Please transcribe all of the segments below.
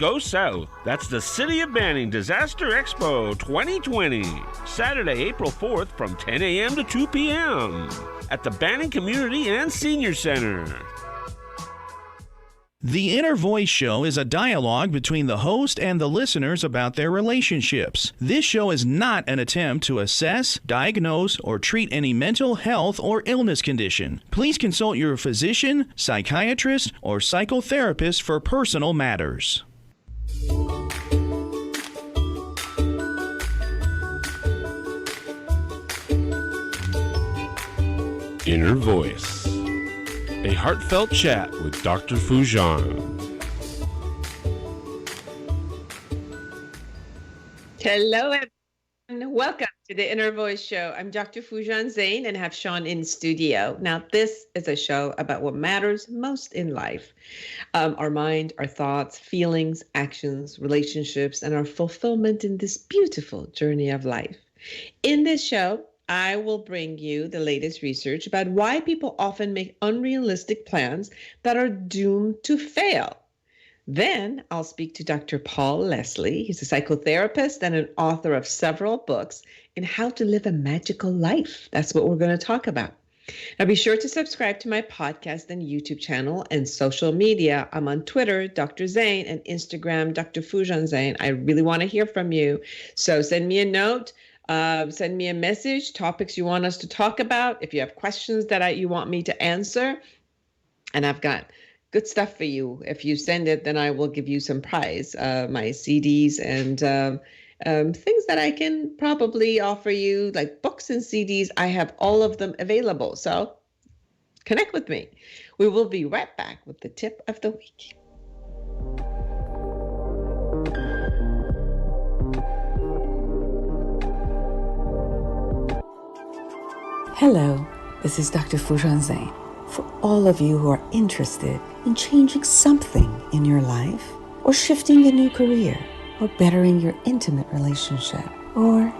Go South. That's the City of Banning Disaster Expo 2020. Saturday, April 4th from 10 a.m. to 2 p.m. at the Banning Community and Senior Center. The Inner Voice Show is a dialogue between the host and the listeners about their relationships. This show is not an attempt to assess, diagnose, or treat any mental health or illness condition. Please consult your physician, psychiatrist, or psychotherapist for personal matters. Inner Voice, a heartfelt chat with Dr. Foojan. Hello, everyone. Welcome to the Inner Voice Show. I'm Dr. Foojan Zeine and have Sean in studio. Now, this is a show about what matters most in life. Our mind, our thoughts, feelings, actions, relationships, and our fulfillment in this beautiful journey of life. In this show, I will bring you the latest research about why people often make unrealistic plans that are doomed to fail. Then I'll speak to Dr. Paul Leslie. He's a psychotherapist and an author of several books in how to live a magical life. That's what we're going to talk about. Now be sure to subscribe to my podcast and YouTube channel and social media. I'm on Twitter, Dr. Zeine, and Instagram, Dr. Foojan Zeine. I really want to hear from you. So send me a note. Send me a message, topics you want us to talk about. If you have questions that you want me to answer, and I've got good stuff for you. If you send it, then I will give you some prize, my CDs and things that I can probably offer you, like books and CDs. I have all of them available. So connect with me. We will be right back with the tip of the week. Hello, this is Dr. Foojan Zeine. For all of you who are interested in changing something in your life, or shifting a new career, or bettering your intimate relationship, or,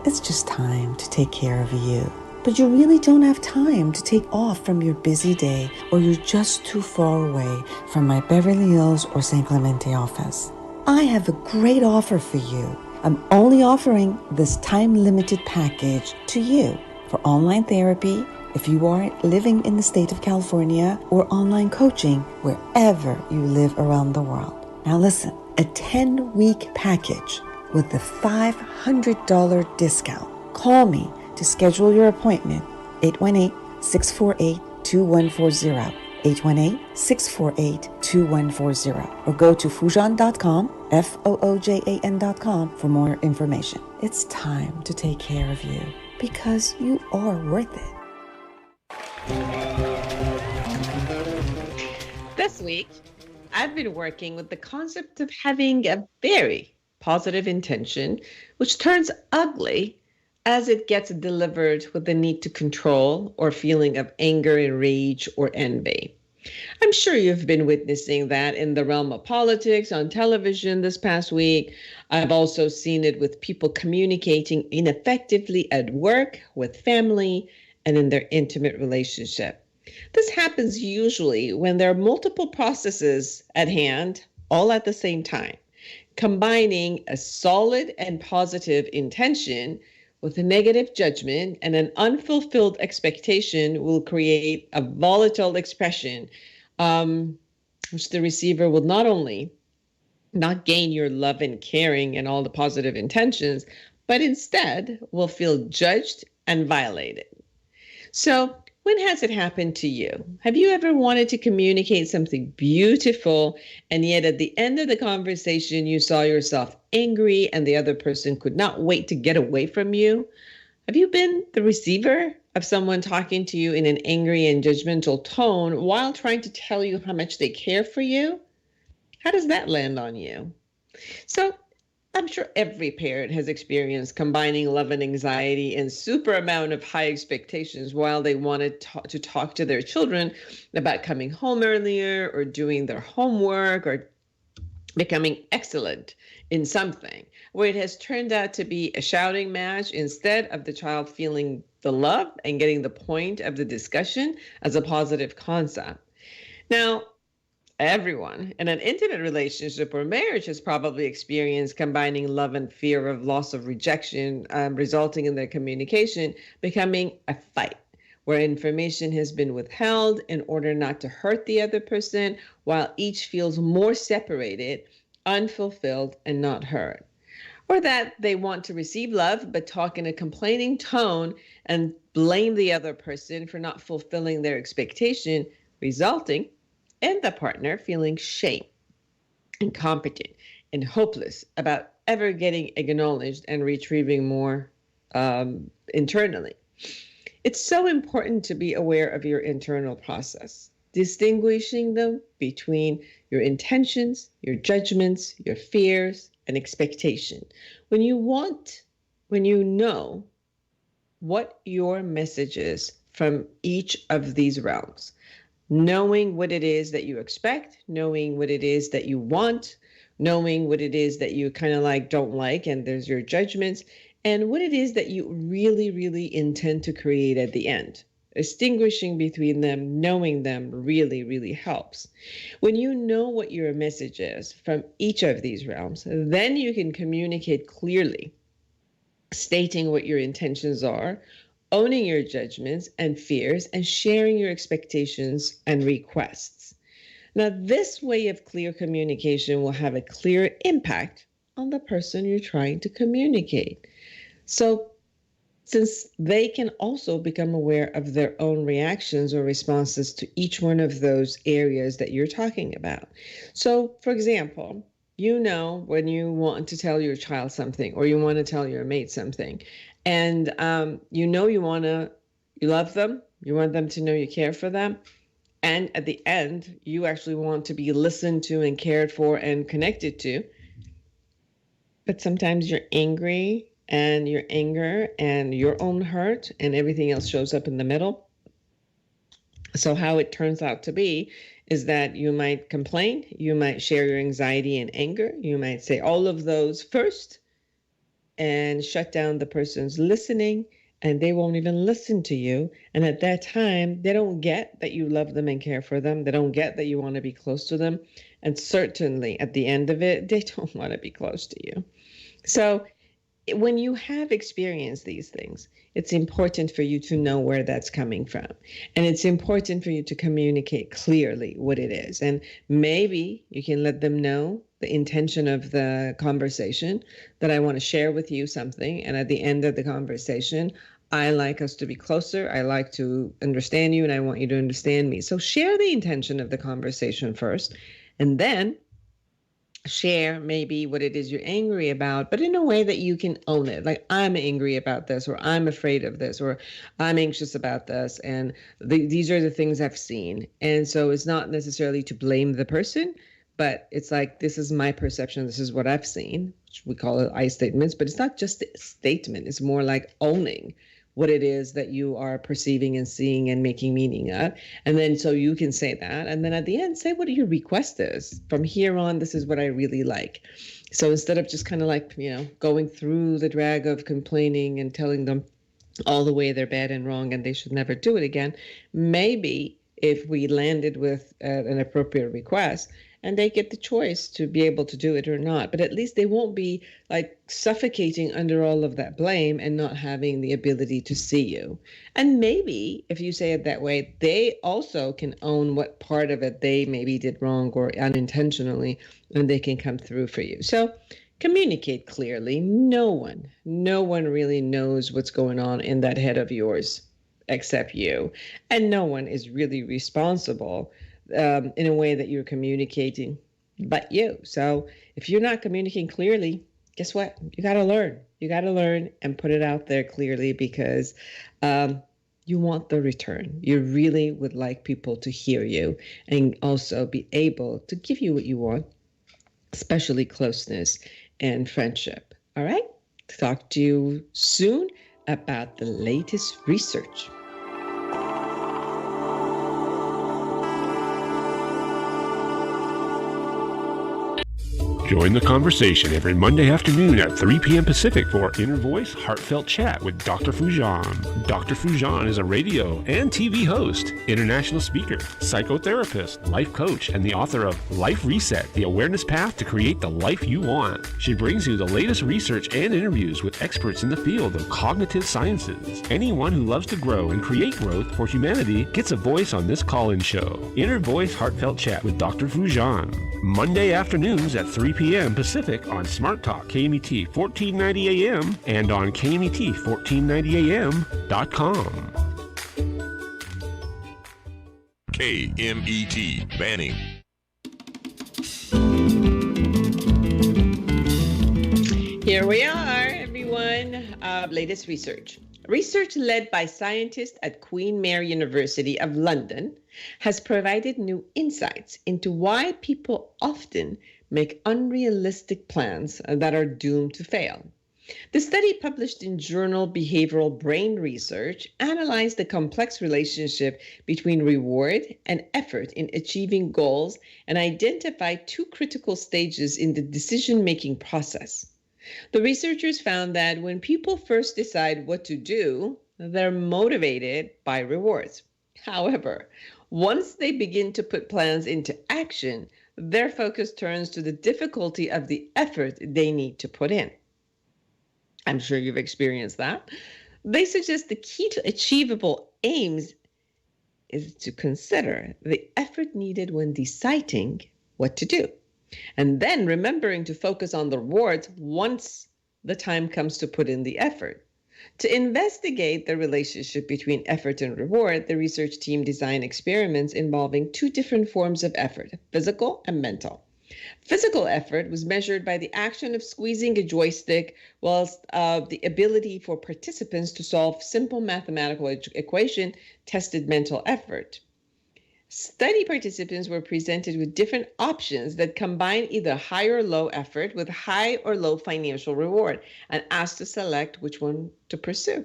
it's just time to take care of you, but you really don't have time to take off from your busy day, or you're just too far away from my Beverly Hills or San Clemente office. I have a great offer for you. I'm only offering this time-limited package to you. For online therapy, if you are living in the state of California, or online coaching wherever you live around the world. Now listen, a 10-week package with a $500 discount. Call me to schedule your appointment, 818-648-2140, 818-648-2140, or go to Foojan.com, Foojan.com for more information. It's time to take care of you, because you are worth it. This week, I've been working with the concept of having a very positive intention, which turns ugly as it gets delivered with the need to control or feeling of anger and rage or envy. I'm sure you've been witnessing that in the realm of politics, on television this past week. I've also seen it with people communicating ineffectively at work, with family, and in their intimate relationship. This happens usually when there are multiple processes at hand, all at the same time. Combining a solid and positive intention with a negative judgment and an unfulfilled expectation will create a volatile expression, which the receiver will not only not gain your love and caring and all the positive intentions, but instead will feel judged and violated. So when has it happened to you? Have you ever wanted to communicate something beautiful, and yet at the end of the conversation, you saw yourself angry and the other person could not wait to get away from you? Have you been the receiver of someone talking to you in an angry and judgmental tone while trying to tell you how much they care for you? How does that land on you? So I'm sure every parent has experienced combining love and anxiety and super amount of high expectations while they wanted to talk to their children about coming home earlier or doing their homework or becoming excellent in something, where it has turned out to be a shouting match instead of the child feeling the love and getting the point of the discussion as a positive concept. Now, Everyone in an intimate relationship or marriage has probably experienced combining love and fear of loss of rejection, resulting in their communication becoming a fight where information has been withheld in order not to hurt the other person, while each feels more separated, unfulfilled, and not heard. Or that they want to receive love but talk in a complaining tone and blame the other person for not fulfilling their expectation, resulting in the partner feeling shame, incompetent, and hopeless about ever getting acknowledged and retrieving more internally. It's so important to be aware of your internal process, distinguishing them between your intentions, your judgments, your fears, and expectation. When you know what your message is from each of these realms, knowing what it is that you expect, knowing what it is that you want, knowing what it is that you kind of like don't like, and there's your judgments, and what it is that you really, really intend to create at the end. Distinguishing between them, knowing them really, really helps. When you know what your message is from each of these realms, then you can communicate clearly, stating what your intentions are, owning your judgments and fears, and sharing your expectations and requests. Now, this way of clear communication will have a clear impact on the person you're trying to communicate. So, since they can also become aware of their own reactions or responses to each one of those areas that you're talking about. So, for example, you know when you want to tell your child something or you want to tell your mate something, and you love them, you want them to know you care for them, and at the end, you actually want to be listened to and cared for and connected to. But sometimes you're angry, and your anger and your own hurt and everything else shows up in the middle. So how it turns out to be is that you might complain, you might share your anxiety and anger, you might say all of those first and shut down the person's listening, and they won't even listen to you. And at that time, they don't get that you love them and care for them. They don't get that you want to be close to them. And certainly at the end of it, they don't want to be close to you. So when you have experienced these things, it's important for you to know where that's coming from. And it's important for you to communicate clearly what it is. And maybe you can let them know the intention of the conversation, that I want to share with you something. And at the end of the conversation, I like us to be closer. I like to understand you, and I want you to understand me. So share the intention of the conversation first, and then share maybe what it is you're angry about, but in a way that you can own it. Like, I'm angry about this, or I'm afraid of this, or I'm anxious about this, and these are the things I've seen. And so it's not necessarily to blame the person, but it's like, this is my perception, this is what I've seen, which we call it I statements, but it's not just a statement. It's more like owning what it is that you are perceiving and seeing and making meaning of. And then so you can say that. And then at the end, say what your request is. From here on, this is what I really like. So instead of just kind of like, going through the drag of complaining and telling them all the way they're bad and wrong and they should never do it again, maybe if we landed with an appropriate request, and they get the choice to be able to do it or not. But at least they won't be like suffocating under all of that blame and not having the ability to see you. And maybe if you say it that way, they also can own what part of it they maybe did wrong or unintentionally, and they can come through for you. So communicate clearly. No one really knows what's going on in that head of yours except you. And no one is really responsible in a way that you're communicating but you. So if you're not communicating clearly, guess what? You got to learn. You got to learn and put it out there clearly, because you want the return. You really would like people to hear you and also be able to give you what you want, especially closeness and friendship. All right? Talk to you soon about the latest research. Join the conversation every Monday afternoon at 3 p.m. Pacific for Inner Voice Heartfelt Chat with Dr. Foojan. Dr. Foojan is a radio and TV host, international speaker, psychotherapist, life coach, and the author of Life Reset, The Awareness Path to Create the Life You Want. She brings you the latest research and interviews with experts in the field of cognitive sciences. Anyone who loves to grow and create growth for humanity gets a voice on this call-in show. Inner Voice Heartfelt Chat with Dr. Foojan. Monday afternoons at 3 p.m. Pacific on Smart Talk KMET 1490 AM and on KMET1490AM.com. KMET Banning. Here we are, everyone. Latest research. Research led by scientists at Queen Mary University of London has provided new insights into why people often make unrealistic plans that are doomed to fail. The study, published in journal Behavioral Brain Research, analyzed the complex relationship between reward and effort in achieving goals and identified two critical stages in the decision-making process. The researchers found that when people first decide what to do, they're motivated by rewards. However, once they begin to put plans into action, their focus turns to the difficulty of the effort they need to put in. I'm sure you've experienced that. They suggest the key to achievable aims is to consider the effort needed when deciding what to do, and then remembering to focus on the rewards once the time comes to put in the effort. To investigate the relationship between effort and reward, the research team designed experiments involving two different forms of effort, physical and mental. Physical effort was measured by the action of squeezing a joystick, whilst the ability for participants to solve simple mathematical equation tested mental effort. Study participants were presented with different options that combine either high or low effort with high or low financial reward and asked to select which one to pursue.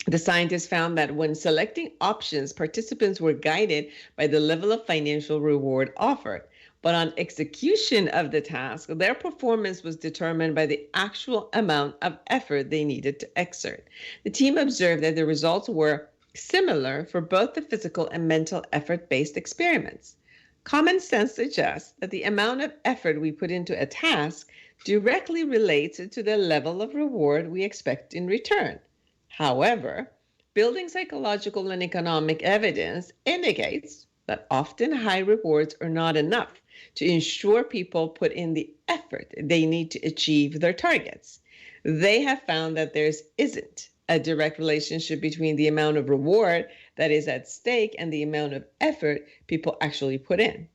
The scientists found that when selecting options, participants were guided by the level of financial reward offered. But on execution of the task, their performance was determined by the actual amount of effort they needed to exert. The team observed that the results were similar for both the physical and mental effort-based experiments. Common sense suggests that the amount of effort we put into a task directly relates to the level of reward we expect in return. However, building psychological and economic evidence indicates that often high rewards are not enough to ensure people put in the effort they need to achieve their targets. They have found that there isn't a direct relationship between the amount of reward that is at stake and the amount of effort people actually put in.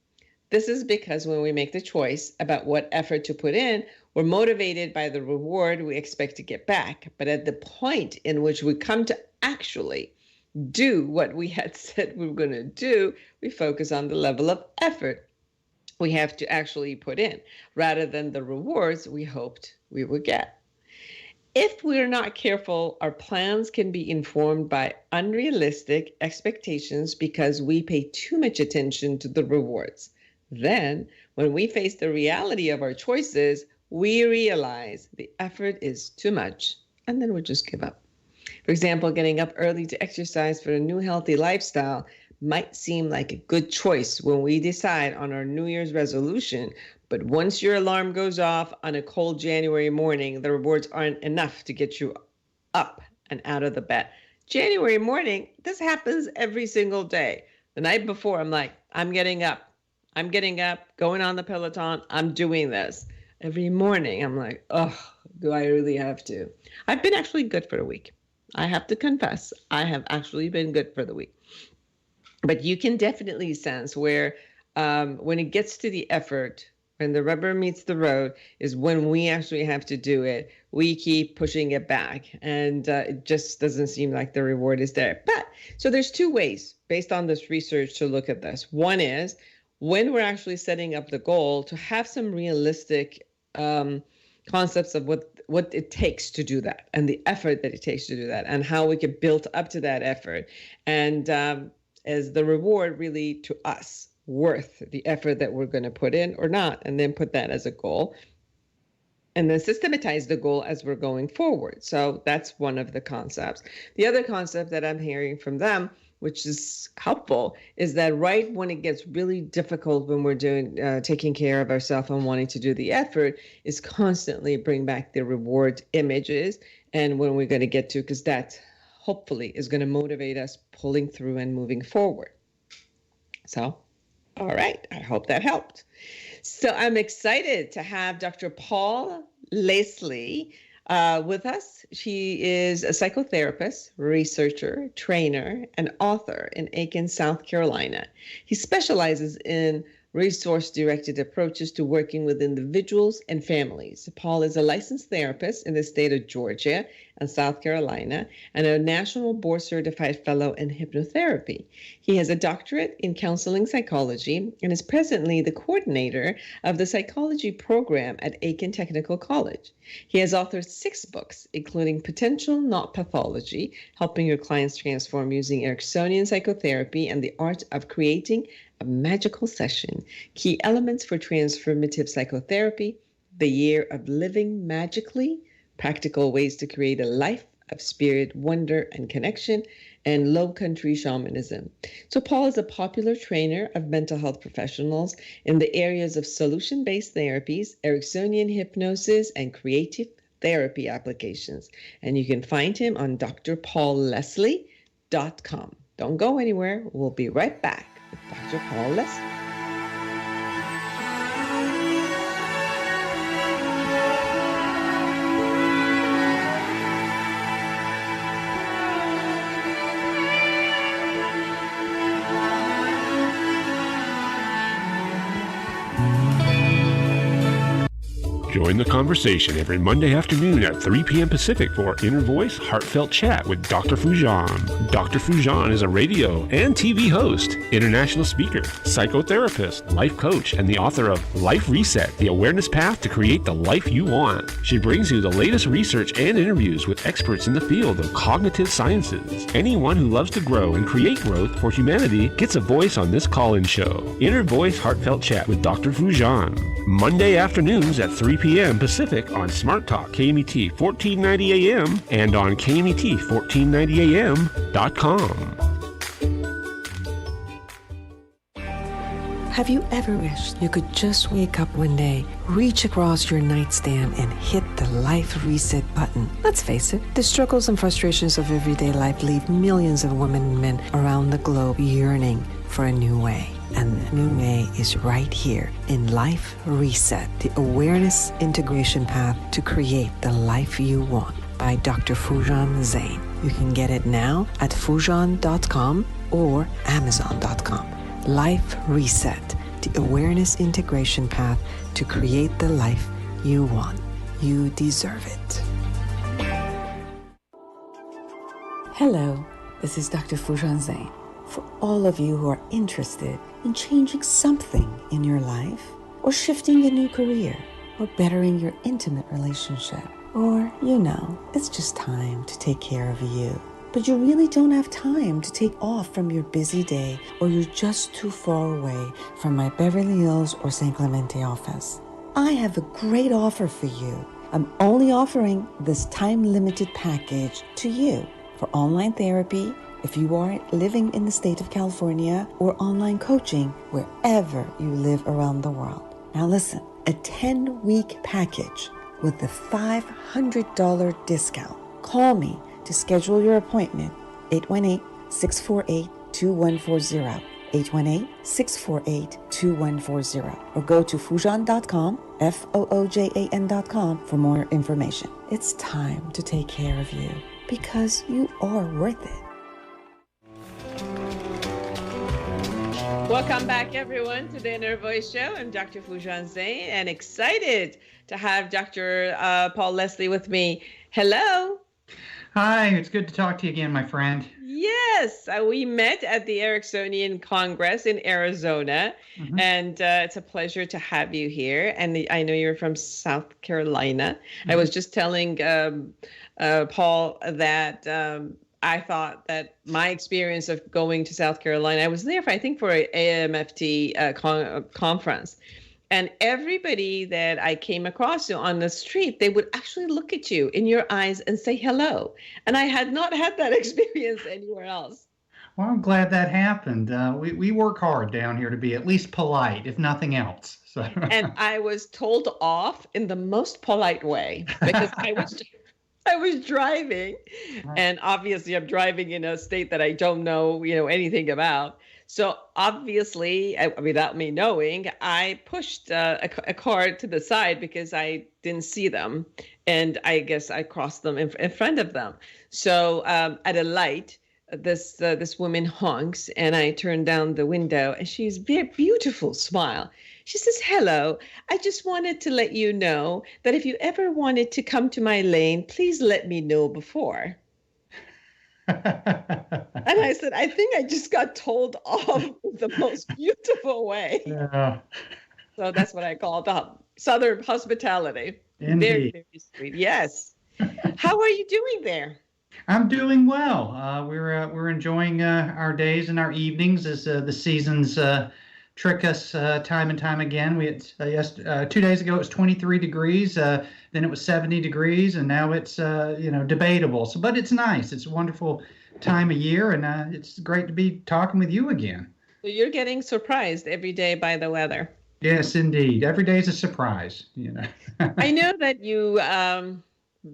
This is because when we make the choice about what effort to put in, we're motivated by the reward we expect to get back. But at the point in which we come to actually do what we had said we were going to do, we focus on the level of effort we have to actually put in, rather than the rewards we hoped we would get. If we're not careful, our plans can be informed by unrealistic expectations because we pay too much attention to the rewards. Then, when we face the reality of our choices, we realize the effort is too much, and then we just give up. For example, getting up early to exercise for a new healthy lifestyle might seem like a good choice when we decide on our New Year's resolution, but once your alarm goes off on a cold January morning, the rewards aren't enough to get you up and out of the bed. January morning, this happens every single day. The night before, I'm like, I'm getting up, going on the Peloton, I'm doing this. Every morning, I'm like, oh, do I really have to? I've been actually good for the week. I have to confess, I have actually been good for the week. But you can definitely sense where when it gets to the effort, when the rubber meets the road, is when we actually have to do it. We keep pushing it back, and it just doesn't seem like the reward is there. But so there's two ways based on this research to look at this. One is when we're actually setting up the goal to have some realistic concepts of what it takes to do that, and the effort that it takes to do that, and how we can build up to that effort, and as the reward really to us worth the effort that we're going to put in or not, and then put that as a goal. And then systematize the goal as we're going forward. So that's one of the concepts. The other concept that I'm hearing from them, which is helpful, is that right when it gets really difficult, when we're doing taking care of ourselves and wanting to do the effort, is constantly bring back the reward images and when we're going to get to, because that hopefully is going to motivate us pulling through and moving forward. So, all right, I hope that helped. So I'm excited to have Dr. Paul Leslie with us. She is a psychotherapist, researcher, trainer, and author in Aiken, South Carolina. He specializes in resource-directed approaches to working with individuals and families. Paul is a licensed therapist in the state of Georgia and South Carolina and a national board-certified fellow in hypnotherapy. He has a doctorate in counseling psychology and is presently the coordinator of the psychology program at Aiken Technical College. He has authored 6 books, including Potential, Not Pathology, Helping Your Clients Transform Using Ericksonian Psychotherapy and the Art of Creating a Magical Session, Key Elements for Transformative Psychotherapy, The Year of Living Magically, Practical Ways to Create a Life of Spirit, Wonder, and Connection, and Low Country Shamanism. So Paul is a popular trainer of mental health professionals in the areas of solution-based therapies, Ericksonian hypnosis, and creative therapy applications. And you can find him on drpaulleslie.com. Don't go anywhere. We'll be right back with Dr. Paul Leslie. Join the conversation every Monday afternoon at 3 p.m. Pacific for Inner Voice Heartfelt Chat with Dr. Foojan. Dr. Foojan is a radio and TV host, international speaker, psychotherapist, life coach, and the author of Life Reset, The Awareness Path to Create the Life You Want. She brings you the latest research and interviews with experts in the field of cognitive sciences. Anyone who loves to grow and create growth for humanity gets a voice on this call-in show. Inner Voice Heartfelt Chat with Dr. Foojan. Monday afternoons at 3 p.m. Pacific on Smart Talk KMET 1490 AM and on KMET1490AM.com. Have you ever wished you could just wake up one day, reach across your nightstand, and hit the life reset button? Let's face it, the struggles and frustrations of everyday life leave millions of women and men around the globe yearning for a new way. And the new way is right here in Life Reset, the awareness integration path to create the life you want by Dr. Foojan Zeine. You can get it now at Foojan.com or Amazon.com. Life Reset, the awareness integration path to create the life you want. You deserve it. Hello, this is Dr. Foojan Zeine. For all of you who are interested in changing something in your life, or shifting a new career, or bettering your intimate relationship, or, it's just time to take care of you. But you really don't have time to take off from your busy day, or you're just too far away from my Beverly Hills or San Clemente office. I have a great offer for you. I'm only offering this time-limited package to you for online therapy, if you are living in the state of California, or online coaching wherever you live around the world. Now listen, a 10-week package with a $500 discount. Call me to schedule your appointment, 818-648-2140, 818-648-2140, or go to Foojan.com, Foojan.com for more information. It's time to take care of you because you are worth it. Welcome back, everyone, to the Inner Voice Show. I'm Dr. Foojan Zeine, and excited to have Dr. Paul Leslie with me. Hello. Hi, it's good to talk to you again, my friend. Yes, we met at the Ericksonian Congress in Arizona, and it's a pleasure to have you here. And I know you're from South Carolina. I was just telling Paul that I thought that my experience of going to South Carolina, I was there for, I think, for an AMFT conference. And everybody that I came across on the street, they would actually look at you in your eyes and say hello. And I had not had that experience anywhere else. Well, I'm glad that happened. We work hard down here to be at least polite, if nothing else. So. And I was told off in the most polite way because I was driving, and obviously I'm driving in a state that I don't know, anything about. So obviously, without me knowing, I pushed a car to the side because I didn't see them, and I guess I crossed them in front of them. So at a light, this woman honks, and I turn down the window, and she's very beautiful smile. She says, "Hello, I just wanted to let you know that if you ever wanted to come to my lane, please let me know before." And I said, I think I just got told off the most beautiful way. Yeah. So that's what I call the Southern hospitality. Indeed. Very, very sweet. Yes. How are you doing there? I'm doing well. We're enjoying our days and our evenings as the seasons trick us time and time again. We had 2 days ago it was 23 degrees, then it was 70 degrees, and now it's debatable. So, but it's nice. It's a wonderful time of year, and it's great to be talking with you again. So you're getting surprised every day by the weather. Yes, indeed. Every day is a surprise. I know that you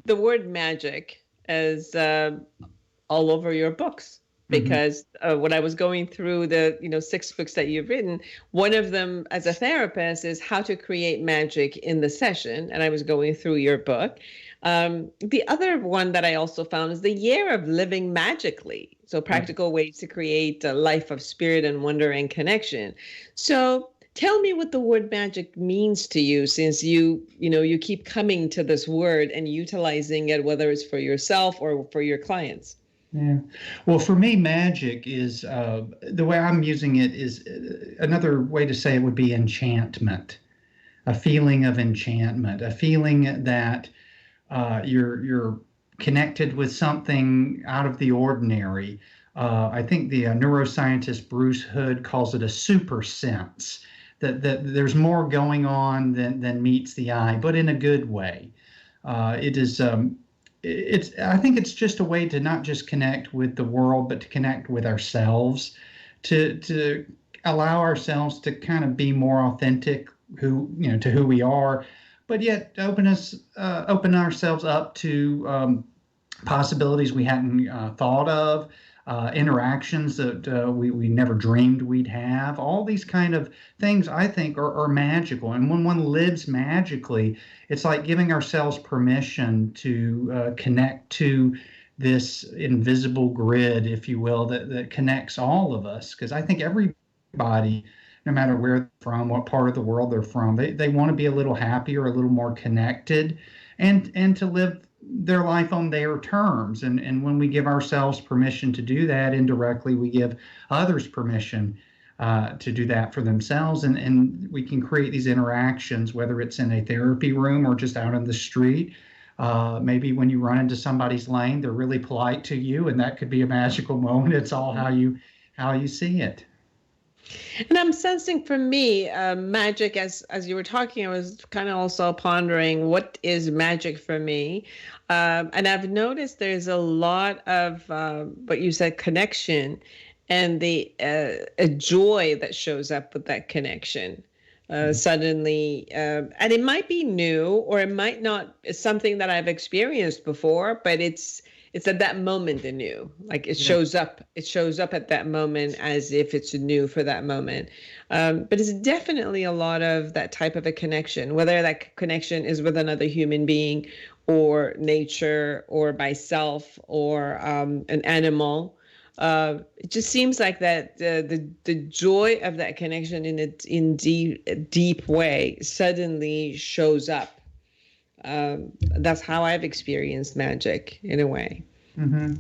the word magic is all over your books. Because when I was going through the 6 books that you've written, one of them as a therapist is how to create magic in the session, and I was going through your book. The other one that I also found is the year of living magically, so practical ways to create a life of spirit and wonder and connection. So tell me what the word magic means to you, since you keep coming to this word and utilizing it, whether it's for yourself or for your clients. Yeah. Well, for me, magic is the way I'm using it is another way to say it would be enchantment, a feeling of enchantment, a feeling that you're connected with something out of the ordinary. I think the neuroscientist Bruce Hood calls it a super sense, that there's more going on than meets the eye, but in a good way. It is. I think it's just a way to not just connect with the world, but to connect with ourselves, to allow ourselves to kind of be more authentic, to who we are, but yet open ourselves up to possibilities we hadn't thought of, interactions that we never dreamed we'd have. All these kind of things, I think, are magical. And when one lives magically, it's like giving ourselves permission to connect to this invisible grid, if you will, that connects all of us. Because I think everybody, no matter where they're from, what part of the world they're from, they want to be a little happier, a little more connected, and to live their life on their terms. And when we give ourselves permission to do that, indirectly, we give others permission to do that for themselves. And we can create these interactions, whether it's in a therapy room or just out on the street. Maybe when you run into somebody's lane, they're really polite to you, and that could be a magical moment. It's all how you see it. And I'm sensing for me, magic, as you were talking, I was kind of also pondering what is magic for me. And I've noticed there's a lot of what you said, connection, and the a joy that shows up with that connection. Suddenly, and it might be new, or it might not. It's something that I've experienced before, but it's at that moment anew. Like it shows up. It shows up at that moment as if it's new for that moment. But it's definitely a lot of that type of a connection, whether that connection is with another human being, or nature, or myself, or an animal. It just seems like that the joy of that connection in deep way suddenly shows up. That's how I've experienced magic in a way. Mm-hmm.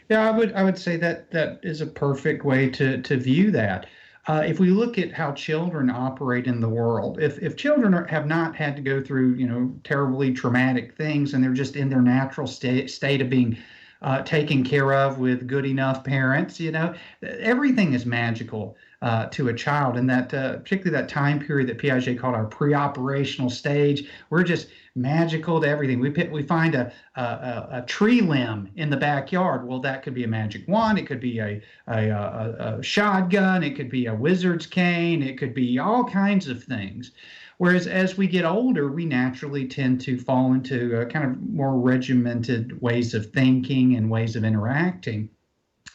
Yeah, I would say that is a perfect way to view that. If we look at how children operate in the world, if children have not had to go through terribly traumatic things, and they're just in their natural state of being taken care of with good enough parents. Everything is magical to a child, and that particularly that time period that Piaget called our pre-operational stage. We're just magical to everything. We find a tree limb in the backyard. Well, that could be a magic wand. It could be a shotgun. It could be a wizard's cane. It could be all kinds of things. Whereas as we get older, we naturally tend to fall into kind of more regimented ways of thinking and ways of interacting.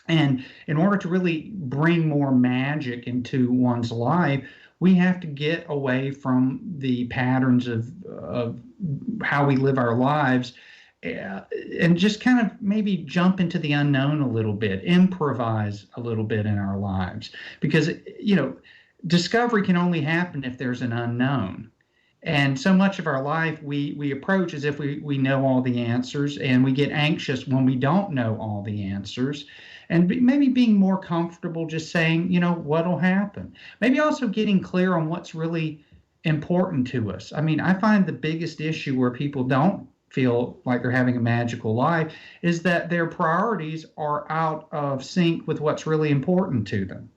And in order to really bring more magic into one's life, we have to get away from the patterns of how we live our lives, and just kind of maybe jump into the unknown a little bit, improvise a little bit in our lives. Because, discovery can only happen if there's an unknown. And so much of our life we approach as if we know all the answers, and we get anxious when we don't know all the answers. And maybe being more comfortable just saying, what'll happen. Maybe also getting clear on what's really important to us. I mean, I find the biggest issue where people don't feel like they're having a magical life is that their priorities are out of sync with what's really important to them.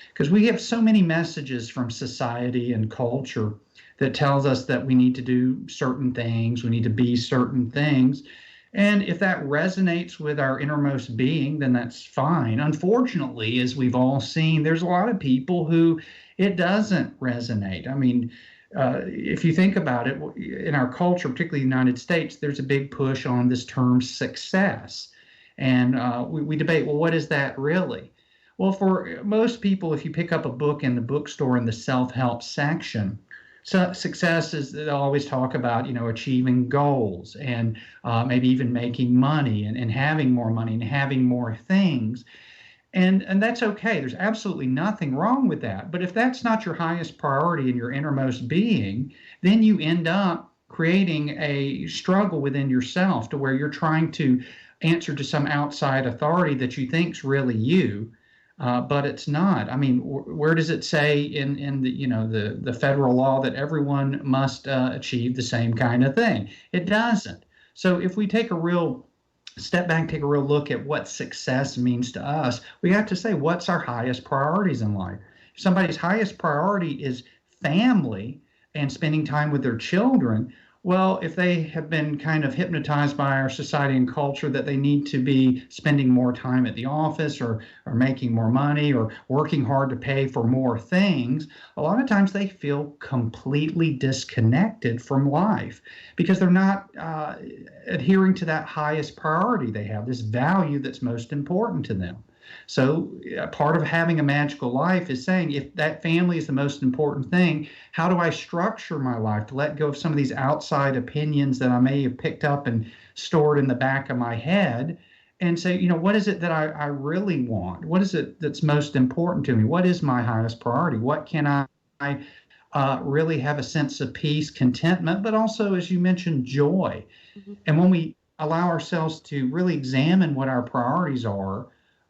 Because we have so many messages from society and culture that tells us that we need to do certain things, we need to be certain things. And if that resonates with our innermost being, then that's fine. Unfortunately, as we've all seen, there's a lot of people who it doesn't resonate. I mean, if you think about it, in our culture, particularly the United States, there's a big push on this term success. And we debate, well, what is that really? Well, for most people, if you pick up a book in the bookstore in the self-help section, so success is, they'll always talk about, achieving goals and maybe even making money and having more money and having more things. And that's okay. There's absolutely nothing wrong with that. But if that's not your highest priority in your innermost being, then you end up creating a struggle within yourself to where you're trying to answer to some outside authority that you think's really you. But it's not. I mean, where does it say in the federal law that everyone must achieve the same kind of thing? It doesn't. So if we take a real step back, take a real look at what success means to us, we have to say, what's our highest priorities in life? If somebody's highest priority is family and spending time with their children, well, if they have been kind of hypnotized by our society and culture that they need to be spending more time at the office or making more money or working hard to pay for more things, a lot of times they feel completely disconnected from life because they're not adhering to that highest priority they have, this value that's most important to them. So part of having a magical life is saying, if that family is the most important thing, how do I structure my life to let go of some of these outside opinions that I may have picked up and stored in the back of my head and say, what is it that I really want? What is it that's most important to me? What is my highest priority? What can I really have a sense of peace, contentment, but also, as you mentioned, joy. Mm-hmm. And when we allow ourselves to really examine what our priorities are,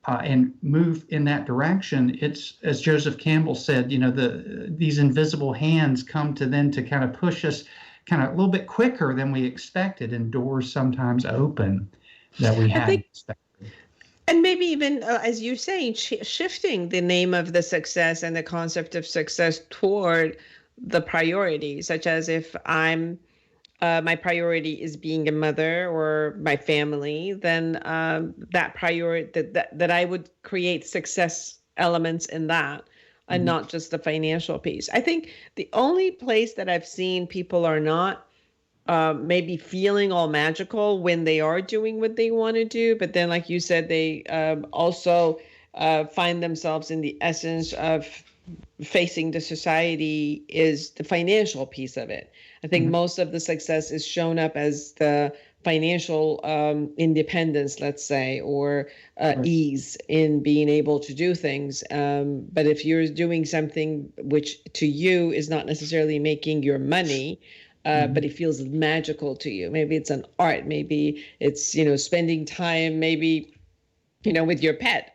and move in that direction, it's, as Joseph Campbell said, these invisible hands come to kind of push us kind of a little bit quicker than we expected, and doors sometimes open that we hadn't expected. And maybe even, as you're saying, shifting the name of the success and the concept of success toward the priority, such as if I'm my priority is being a mother or my family, then that priority that I would create success elements in that, and not just the financial piece. I think the only place that I've seen people are not maybe feeling all magical when they are doing what they want to do, but then, like you said, they also find themselves in the essence of facing the society is the financial piece of it. I think most of the success is shown up as the financial independence, let's say, or ease in being able to do things. But if you're doing something which to you is not necessarily making your money, but it feels magical to you, maybe it's an art, maybe it's, spending time, maybe, with your pet.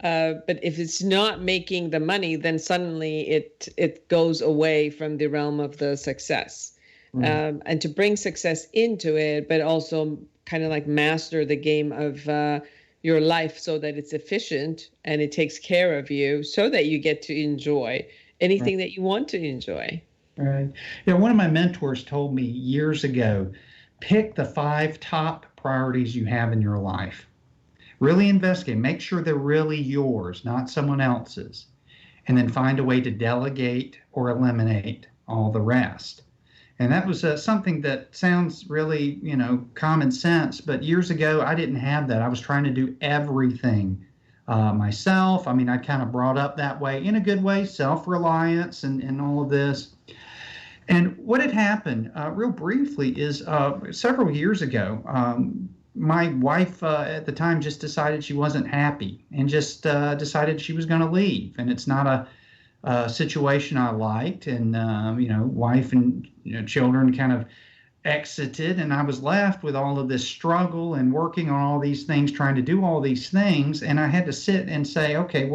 But if it's not making the money, then suddenly it goes away from the realm of the success. and to bring success into it, but also kind of like master the game of your life so that it's efficient and it takes care of you so that you get to enjoy anything that you want to enjoy. Right. Yeah, one of my mentors told me years ago, pick the 5 top priorities you have in your life. Really investigate, make sure they're really yours, not someone else's, and then find a way to delegate or eliminate all the rest. And that was something that sounds really, common sense, but years ago I didn't have that. I was trying to do everything myself. I mean, I kind of brought up that way in a good way, self-reliance and all of this. And what had happened, real briefly, is several years ago, my wife at the time just decided she wasn't happy and just decided she was going to leave. And it's not a situation I liked. And, wife and children kind of exited. And I was left with all of this struggle and working on all these things, trying to do all these things. And I had to sit and say, okay,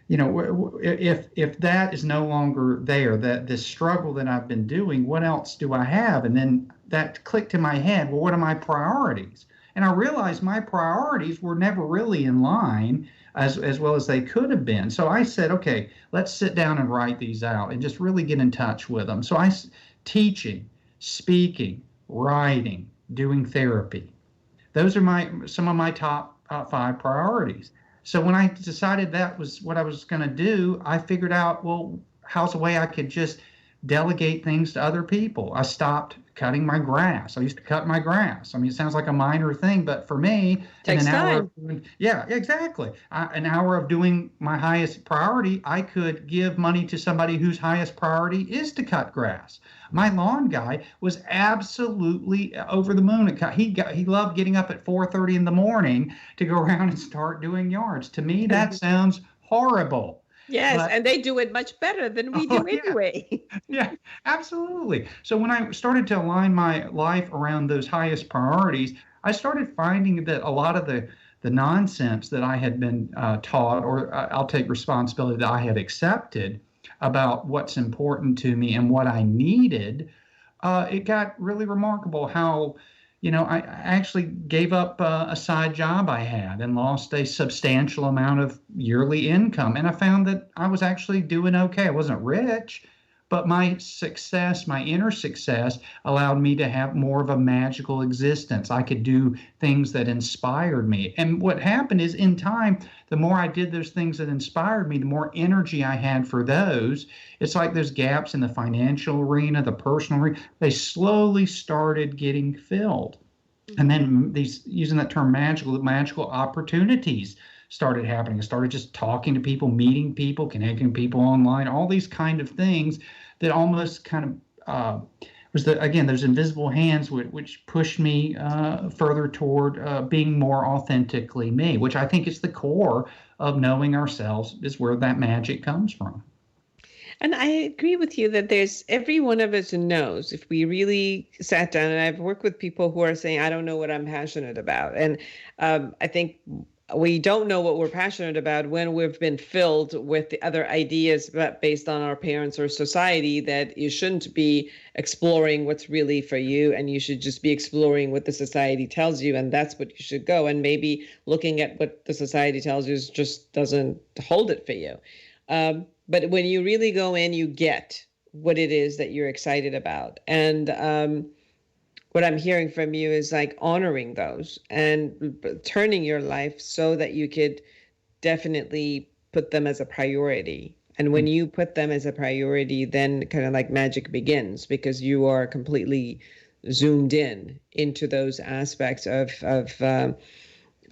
if that is no longer there, that this struggle that I've been doing, what else do I have? And then that clicked in my head. Well, what are my priorities? And I realized my priorities were never really in line as well as they could have been. So I said, okay, let's sit down and write these out and just really get in touch with them. So teaching, speaking, writing, doing therapy. Those are some of my top 5 priorities. So when I decided that was what I was going to do, I figured out, well, how's a way I could just delegate things to other people? I stopped cutting my grass. I used to cut my grass. I mean, it sounds like a minor thing, but for me, takes time. Yeah, exactly. An hour of doing my highest priority, I could give money to somebody whose highest priority is to cut grass. My lawn guy was absolutely over the moon. He loved getting up at 4:30 in the morning to go around and start doing yards. To me, that sounds horrible. Yes, and they do it much better than we do anyway. Yeah, absolutely. So when I started to align my life around those highest priorities, I started finding that a lot of the nonsense that I had been taught, or I'll take responsibility that I had accepted about what's important to me and what I needed, it got really remarkable how I actually gave up a side job I had and lost a substantial amount of yearly income. And I found that I was actually doing okay. I wasn't rich, but my success, my inner success, allowed me to have more of a magical existence. I could do things that inspired me. And what happened is, in time, the more I did those things that inspired me, the more energy I had for those. It's like those gaps in the financial arena, the personal arena, they slowly started getting filled. And then using that term magical opportunities started happening. I started just talking to people, meeting people, connecting people online, all these kind of things that almost kind of those invisible hands which pushed me further toward being more authentically me, which I think is the core of knowing ourselves, is where that magic comes from. And I agree with you that every one of us knows, if we really sat down, and I've worked with people who are saying, I don't know what I'm passionate about. And I think we don't know what we're passionate about when we've been filled with the other ideas based on our parents or society, that you shouldn't be exploring what's really for you, and you should just be exploring what the society tells you, and that's what you should go. And maybe looking at what the society tells you just doesn't hold it for you. But when you really go in, you get what it is that you're excited about. And what I'm hearing from you is like honoring those and turning your life so that you could definitely put them as a priority. And when you put them as a priority, then kind of like magic begins, because you are completely zoomed into those aspects of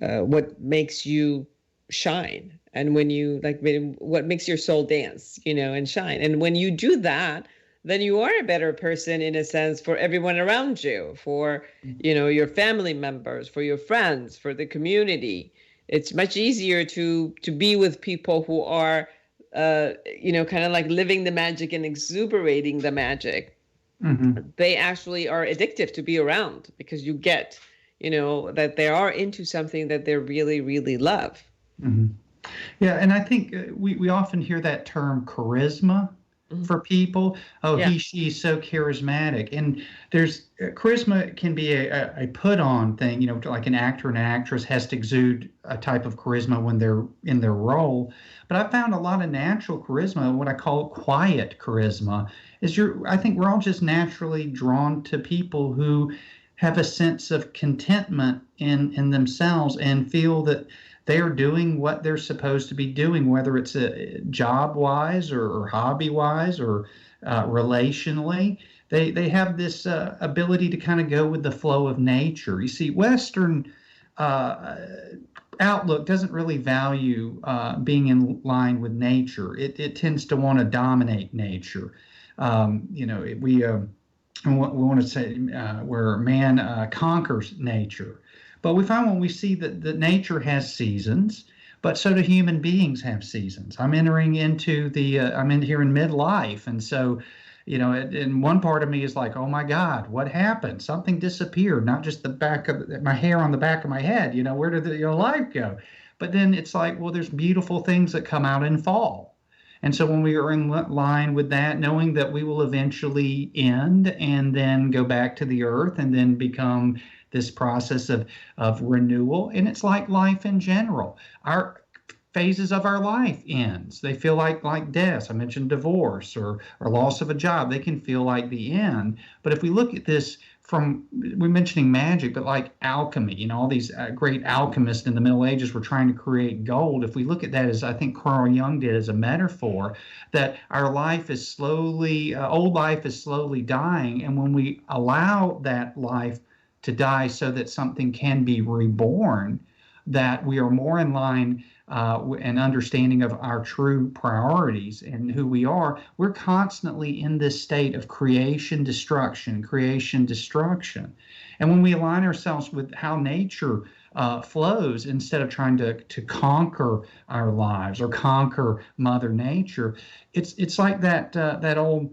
what makes you shine. And what makes your soul dance, and shine. And when you do that, then you are a better person, in a sense, for everyone around you, for, your family members, for your friends, for the community. It's much easier to be with people who are, kind of like living the magic and exuberating the magic. Mm-hmm. They actually are addictive to be around, because you get, that they are into something that they really, really love. Mm-hmm. Yeah, and I think we often hear that term charisma, for people. Oh, Yeah. she's so charismatic. And there's charisma can be a put on thing, like an actor and an actress has to exude a type of charisma when they're in their role. But I found a lot of natural charisma, what I call quiet charisma, is I think we're all just naturally drawn to people who have a sense of contentment in themselves and feel that they are doing what they're supposed to be doing, whether it's job wise or hobby wise or relationally. They have this ability to kind of go with the flow of nature. You see, Western outlook doesn't really value being in line with nature. It tends to want to dominate nature. We want to say where man conquers nature. But we find when we see that nature has seasons, but so do human beings have seasons. I'm entering into I'm in here in midlife. And so, and one part of me is like, oh my God, what happened? Something disappeared, not just the back of my hair on the back of my head. Where did life go? But then it's like, well, there's beautiful things that come out in fall. And so when we are in line with that, knowing that we will eventually end and then go back to the earth and then become this process of renewal. And it's like life in general. Our phases of our life ends. They feel like death. I mentioned divorce or loss of a job. They can feel like the end. But if we look at this we're mentioning magic, but like alchemy, all these great alchemists in the Middle Ages were trying to create gold. If we look at that as I think Carl Jung did as a metaphor, that our life is old life is slowly dying. And when we allow that life to die so that something can be reborn, that we are more in line and understanding of our true priorities and who we are. We're constantly in this state of creation, destruction. And when we align ourselves with how nature flows, instead of trying to conquer our lives or conquer Mother Nature, it's like that old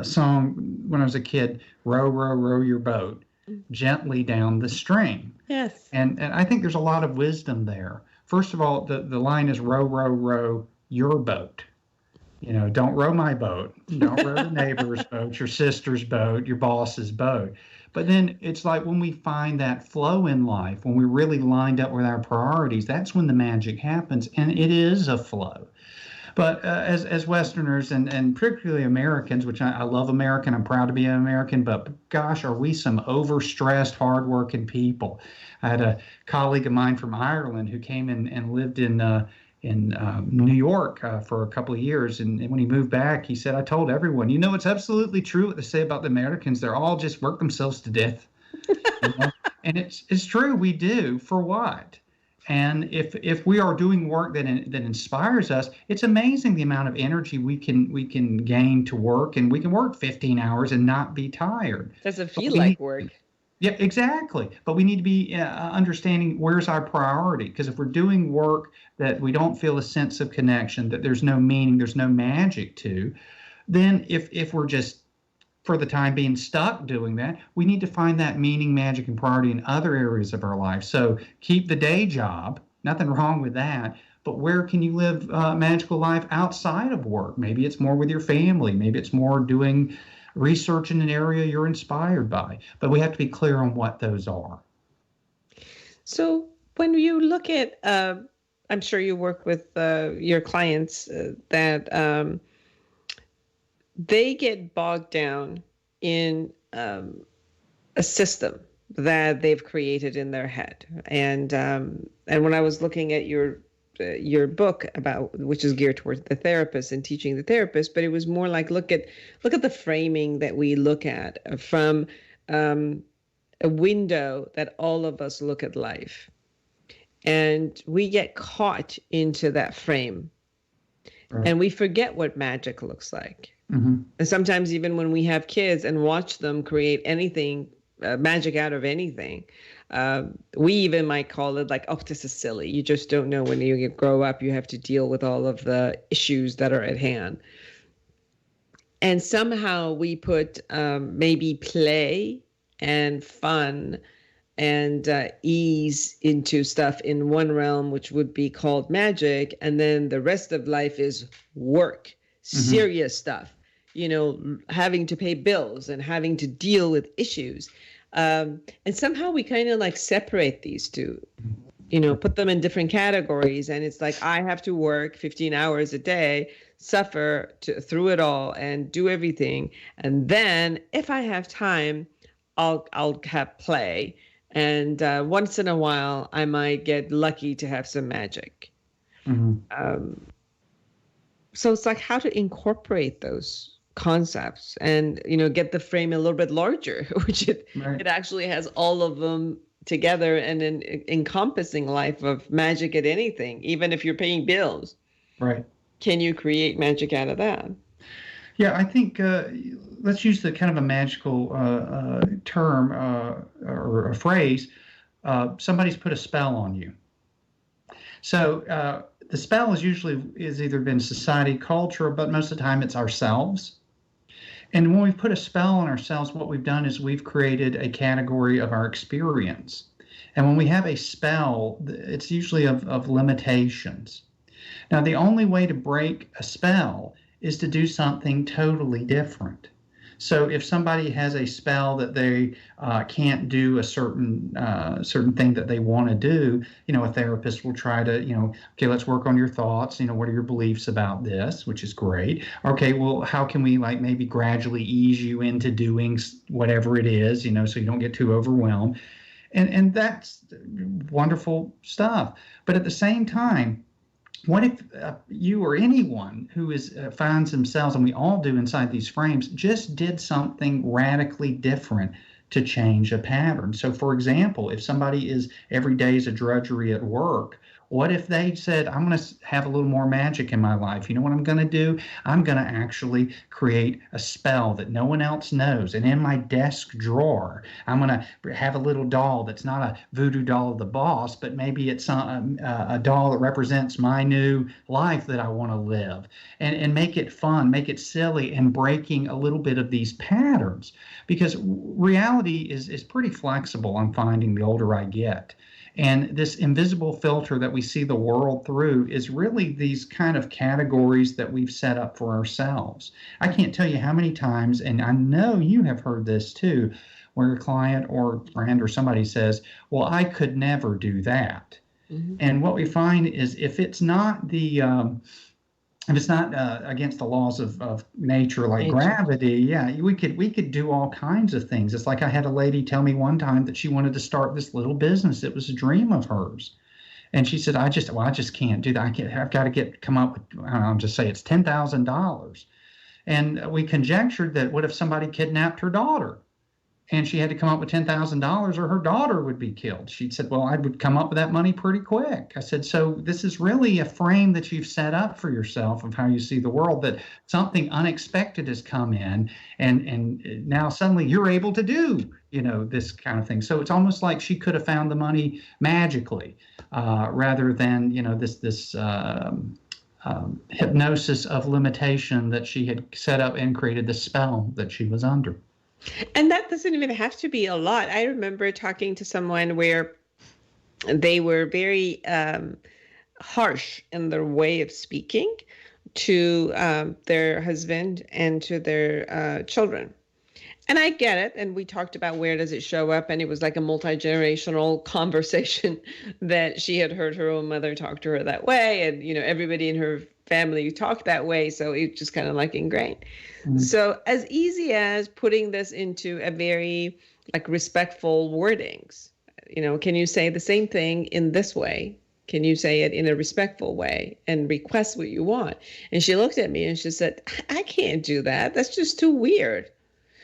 song when I was a kid, row, row, row your boat gently down the stream. Yes. And I think there's a lot of wisdom there. First of all, the line is row, row, row your boat. Don't row my boat. Don't row the neighbor's boat, your sister's boat, your boss's boat. But then it's like when we find that flow in life, when we're really lined up with our priorities, that's when the magic happens. And it is a flow. But as Westerners and particularly Americans, which I love American, I'm proud to be an American, but gosh, are we some overstressed, hardworking people. I had a colleague of mine from Ireland who came in and lived in New York for a couple of years. And when he moved back, he said, I told everyone, it's absolutely true what they say about the Americans. They're all just work themselves to death. And it's true. We do. For what? And if we are doing work that inspires us, it's amazing the amount of energy we can gain to work, and we can work 15 hours and not be tired. Doesn't feel like work. Yeah, exactly. But we need to be understanding where's our priority, because if we're doing work that we don't feel a sense of connection, that there's no meaning, there's no magic to, then if we're just for the time being stuck doing that, we need to find that meaning, magic, and priority in other areas of our life. So keep the day job, nothing wrong with that, but where can you live a magical life outside of work? Maybe it's more with your family. Maybe it's more doing research in an area you're inspired by. But we have to be clear on what those are. So when you look at, I'm sure you work with your clients that they get bogged down in a system that they've created in their head. And when I was looking at your book about, which is geared towards the therapist and teaching the therapist, but it was more like look at the framing that we look at from a window that all of us look at life, and we get caught into that frame. Right. And we forget what magic looks like. Mm-hmm. And sometimes even when we have kids and watch them create anything, magic out of anything, we even might call it like, oh, this is silly. You just don't know when you grow up, you have to deal with all of the issues that are at hand. And somehow we put maybe play and fun and ease into stuff in one realm, which would be called magic. And then the rest of life is work, serious stuff, having to pay bills and having to deal with issues. And somehow we kind of like separate these two, put them in different categories. And it's like, I have to work 15 hours a day, suffer through it all and do everything. And then if I have time, I'll have play. And once in a while, I might get lucky to have some magic. So it's like how to incorporate those concepts and, get the frame a little bit larger, which it actually has all of them together and an encompassing life of magic at anything, even if you're paying bills. Right. Can you create magic out of that? Yeah, I think let's use the kind of a magical term or a phrase. Somebody's put a spell on you. So the spell is either been society, culture, but most of the time it's ourselves. And when we put a spell on ourselves, what we've done is we've created a category of our experience. And when we have a spell, it's usually of limitations. Now, the only way to break a spell is to do something totally different. So if somebody has a spell that they can't do a certain thing that they want to do, a therapist will try to, okay, let's work on your thoughts. What are your beliefs about this, which is great. Okay, well, how can we like maybe gradually ease you into doing whatever it is, so you don't get too overwhelmed. And that's wonderful stuff. But at the same time, what if you or anyone who finds themselves, and we all do inside these frames, just did something radically different to change a pattern? So, for example, if somebody is every day is a drudgery at work, what if they said, I'm going to have a little more magic in my life? You know what I'm going to do? I'm going to actually create a spell that no one else knows. And in my desk drawer, I'm going to have a little doll that's not a voodoo doll of the boss, but maybe it's a doll that represents my new life that I want to live. And make it fun, make it silly, and breaking a little bit of these patterns. Because reality is pretty flexible, I'm finding, the older I get. And this invisible filter that we see the world through is really these kind of categories that we've set up for ourselves. I can't tell you how many times, and I know you have heard this too, where a client or friend or somebody says, well, I could never do that. Mm-hmm. And what we find is if it's not against the laws of nature like gravity, yeah, we could do all kinds of things. It's like I had a lady tell me one time that she wanted to start this little business. It was a dream of hers. And she said, I just can't do that. I've got to come up with, I'll just say it's $10,000. And we conjectured that what if somebody kidnapped her daughter? And she had to come up with $10,000 or her daughter would be killed. She said, well, I would come up with that money pretty quick. I said, so this is really a frame that you've set up for yourself of how you see the world, that something unexpected has come in and now suddenly you're able to do, this kind of thing. So it's almost like she could have found the money magically rather than, this hypnosis of limitation that she had set up and created the spell that she was under. And that doesn't even have to be a lot. I remember talking to someone where they were very harsh in their way of speaking to their husband and to their children. And I get it. And we talked about where does it show up? And it was like a multi-generational conversation that she had heard her own mother talk to her that way. And, everybody in her family talked that way. So it just kind of like ingrained. Mm-hmm. So as easy as putting this into a very like respectful wordings, can you say the same thing in this way? Can you say it in a respectful way and request what you want? And she looked at me and she said, I can't do that. That's just too weird.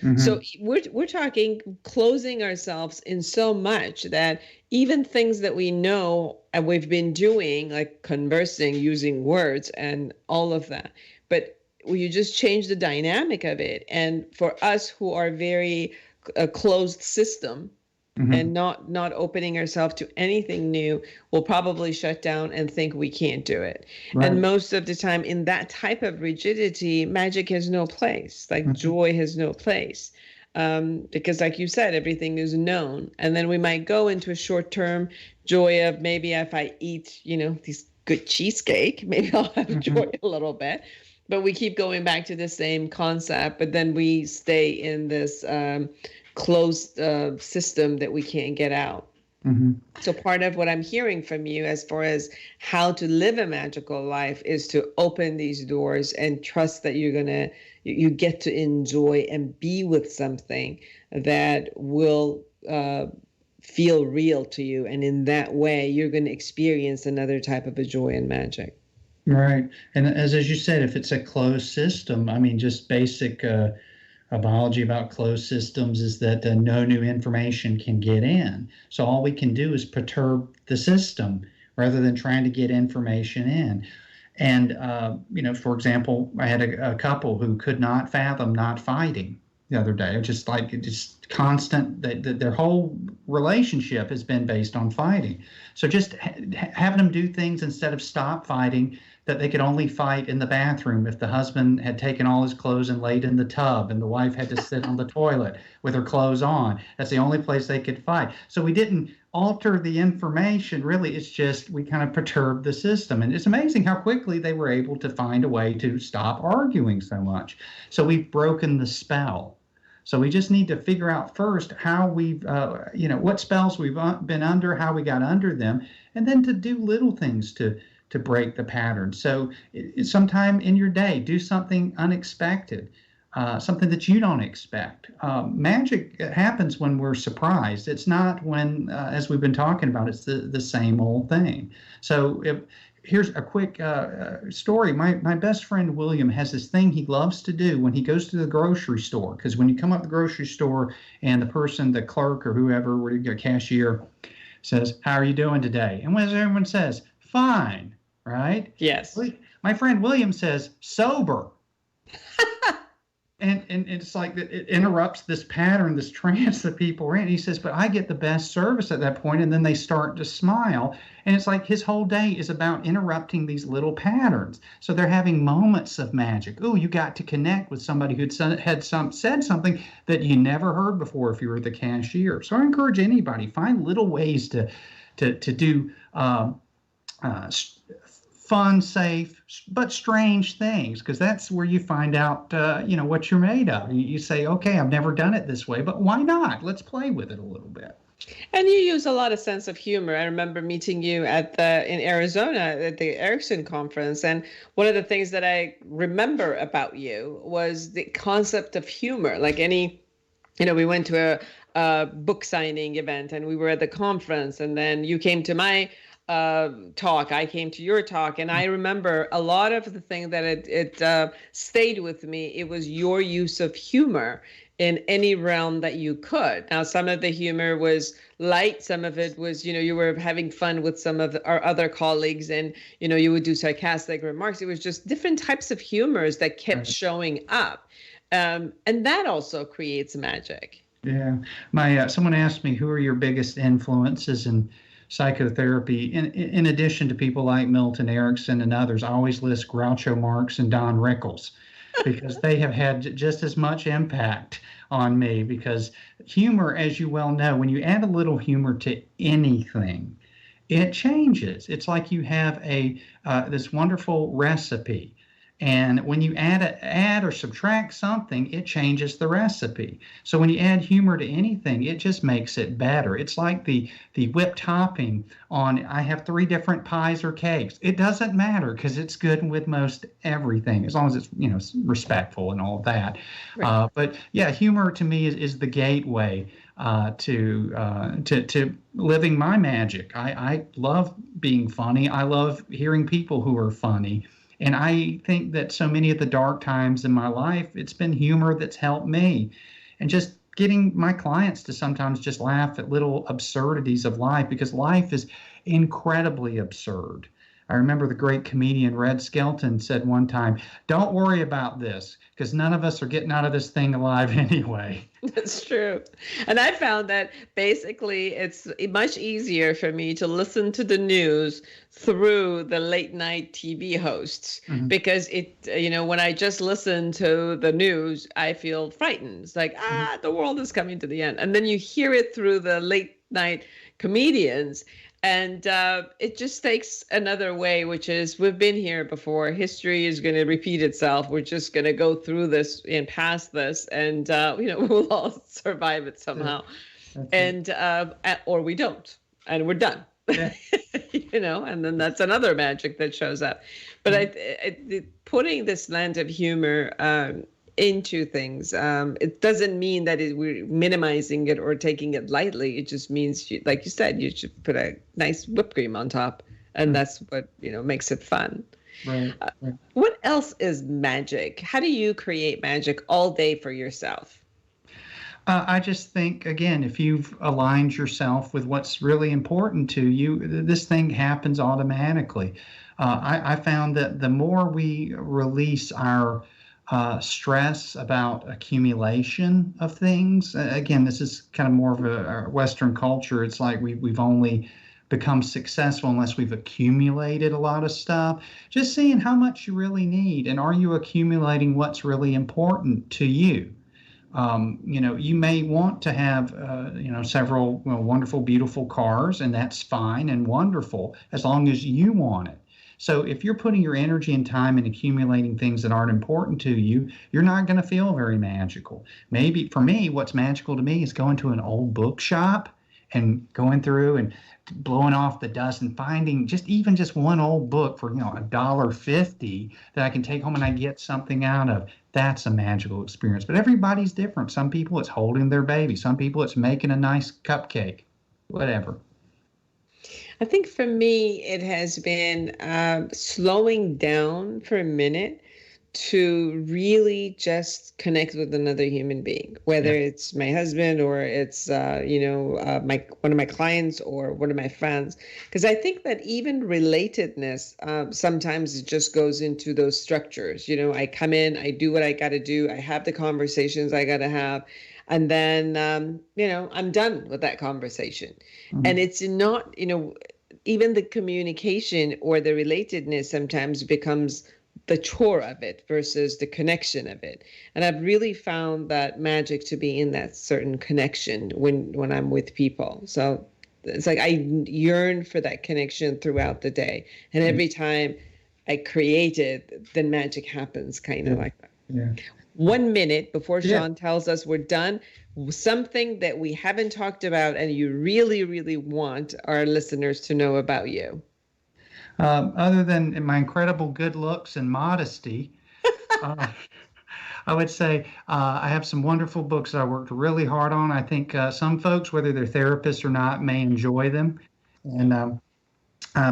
Mm-hmm. So we're talking closing ourselves in so much that even things that we know and we've been doing, like conversing, using words and all of that, but you just change the dynamic of it. And for us who are very closed system, mm-hmm. and not opening ourselves to anything new, we'll probably shut down and think we can't do it. Right. And most of the time in that type of rigidity, magic has no place, like mm-hmm. joy has no place. Because like you said, everything is known. And then we might go into a short-term joy of maybe if I eat, this good cheesecake, maybe I'll have mm-hmm. joy a little bit. But we keep going back to the same concept, but then we stay in this closed system that we can't get out. Mm-hmm. So part of what I'm hearing from you as far as how to live a magical life is to open these doors and trust that you get to enjoy and be with something that will feel real to you. And in that way, you're going to experience another type of a joy and magic. Right. And as you said, if it's a closed system, I mean, just basic biology about closed systems is that no new information can get in. So all we can do is perturb the system rather than trying to get information in. And, for example, I had a couple who could not fathom not fighting the other day. Just constant, their whole relationship has been based on fighting. So just having them do things instead of stop fighting, that they could only fight in the bathroom if the husband had taken all his clothes and laid in the tub and the wife had to sit on the toilet with her clothes on. That's the only place they could fight. So we didn't alter the information. Really, it's just we kind of perturbed the system. And it's amazing how quickly they were able to find a way to stop arguing so much. So we've broken the spell. So we just need to figure out first how we've, what spells we've been under, how we got under them, and then to do little things to break the pattern. So sometime in your day, do something unexpected, something that you don't expect. Magic happens when we're surprised. It's not when, as we've been talking about, it's the same old thing. So here's a quick story. My best friend William has this thing he loves to do when he goes to the grocery store, because when you come up the grocery store and the clerk or whoever, your cashier, says, "How are you doing today?" And when everyone says, "Fine," right? Yes. My friend William says, "Sober." And it's like it interrupts this pattern, this trance that people are in. He says, "But I get the best service at that point," and then they start to smile. And it's like his whole day is about interrupting these little patterns. So they're having moments of magic. Oh, you got to connect with somebody who'd said something that you never heard before if you were the cashier. So I encourage anybody, find little ways to do fun, safe, but strange things, because that's where you find out, what you're made of. You say, okay, I've never done it this way, but why not? Let's play with it a little bit. And you use a lot of sense of humor. I remember meeting you in Arizona at the Erickson conference. And one of the things that I remember about you was the concept of humor. Like we went to a book signing event and we were at the conference, and then you came to my talk, I came to your talk, and I remember a lot of the thing that it stayed with me. It was your use of humor in any realm that you could. Now, some of the humor was light, some of it was, you were having fun with some of our other colleagues, and you would do sarcastic remarks. It was just different types of humors that kept showing up, and that also creates magic. Yeah, someone asked me, who are your biggest influences in psychotherapy? In addition to people like Milton Erickson and others, I always list Groucho Marx and Don Rickles, because they have had just as much impact on me. Because humor, as you well know, when you add a little humor to anything, it changes. It's like you have this wonderful recipe, and when you add or subtract something, it changes the recipe. So when you add humor to anything, it just makes it better. It's like the whipped topping on, I have 3 different pies or cakes. It doesn't matter, because it's good with most everything, as long as it's respectful and all of that. Right. But yeah, humor to me is the gateway to living my magic. I love being funny. I love hearing people who are funny. And I think that so many of the dark times in my life, it's been humor that's helped me. And just getting my clients to sometimes just laugh at little absurdities of life, because life is incredibly absurd. I remember the great comedian Red Skelton said one time, "Don't worry about this, because none of us are getting out of this thing alive anyway." That's true. And I found that basically it's much easier for me to listen to the news through the late night TV hosts, because when I just listen to the news, I feel frightened. It's like, the world is coming to the end. And then you hear it through the late night comedians. And it just takes another way, which is we've been here before. History is going to repeat itself. We're just going to go through this and past this, and we'll all survive it somehow, and or we don't, and we're done. Yeah. And then that's another magic that shows up. But putting this lens of humor into things, it doesn't mean that we're minimizing it or taking it lightly. It just means, like you said, you should put a nice whipped cream on top, and that's what makes it fun. Right. What else is magic? How do you create magic all day for yourself? I just think, again, if you've aligned yourself with what's really important to you, this thing happens automatically. I found that the more we release our stress about accumulation of things, again, this is kind of more of a Western culture. It's like we've only become successful unless we've accumulated a lot of stuff. Just seeing how much you really need, and are you accumulating what's really important to you? You may want to have, several wonderful, beautiful cars, and that's fine and wonderful as long as you want it. So if you're putting your energy and time in accumulating things that aren't important to you, you're not going to feel very magical. Maybe for me, what's magical to me is going to an old bookshop and going through and blowing off the dust and finding just one old book for $1.50 that I can take home and I get something out of. That's a magical experience. But everybody's different. Some people it's holding their baby. Some people it's making a nice cupcake. Whatever. I think for me, it has been slowing down for a minute to really just connect with another human being, whether it's my husband or it's one of my clients or one of my friends. Because I think that even relatedness, sometimes it just goes into those structures. I come in, I do what I got to do, I have the conversations I got to have, and then I'm done with that conversation. Mm-hmm. And it's not, even the communication or the relatedness sometimes becomes the chore of it versus the connection of it. And I've really found that magic to be in that certain connection when I'm with people. So it's like I yearn for that connection throughout the day. And every time I create it, then magic happens kind of like that. Yeah. 1 minute before Sean tells us we're done, something that we haven't talked about and you really, really want our listeners to know about you. Other than my incredible good looks and modesty, I would say I have some wonderful books that I worked really hard on. I think some folks, whether they're therapists or not, may enjoy them. And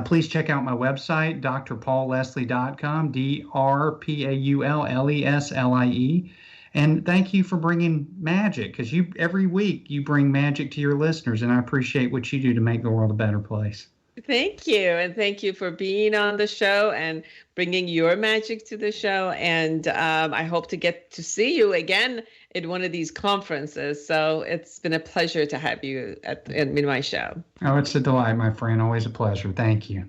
please check out my website, drpaulleslie.com, DRPAULLESLIE. And thank you for bringing magic, because every week you bring magic to your listeners, and I appreciate what you do to make the world a better place. Thank you. And thank you for being on the show and bringing your magic to the show. And I hope to get to see you again at one of these conferences. So it's been a pleasure to have you in my show. Oh, it's a delight, my friend. Always a pleasure. Thank you.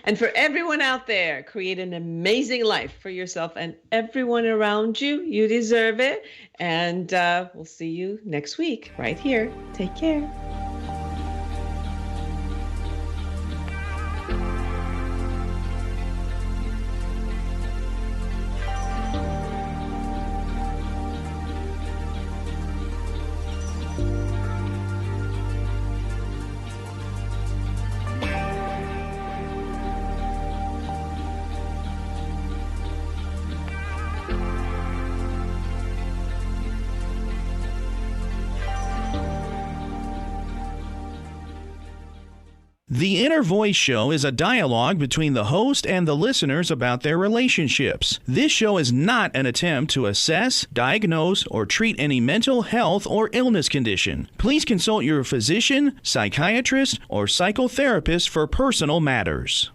And for everyone out there, create an amazing life for yourself and everyone around you. You deserve it. And we'll see you next week right here. Take care. The Inner Voice Show is a dialogue between the host and the listeners about their relationships. This show is not an attempt to assess, diagnose, or treat any mental health or illness condition. Please consult your physician, psychiatrist, or psychotherapist for personal matters.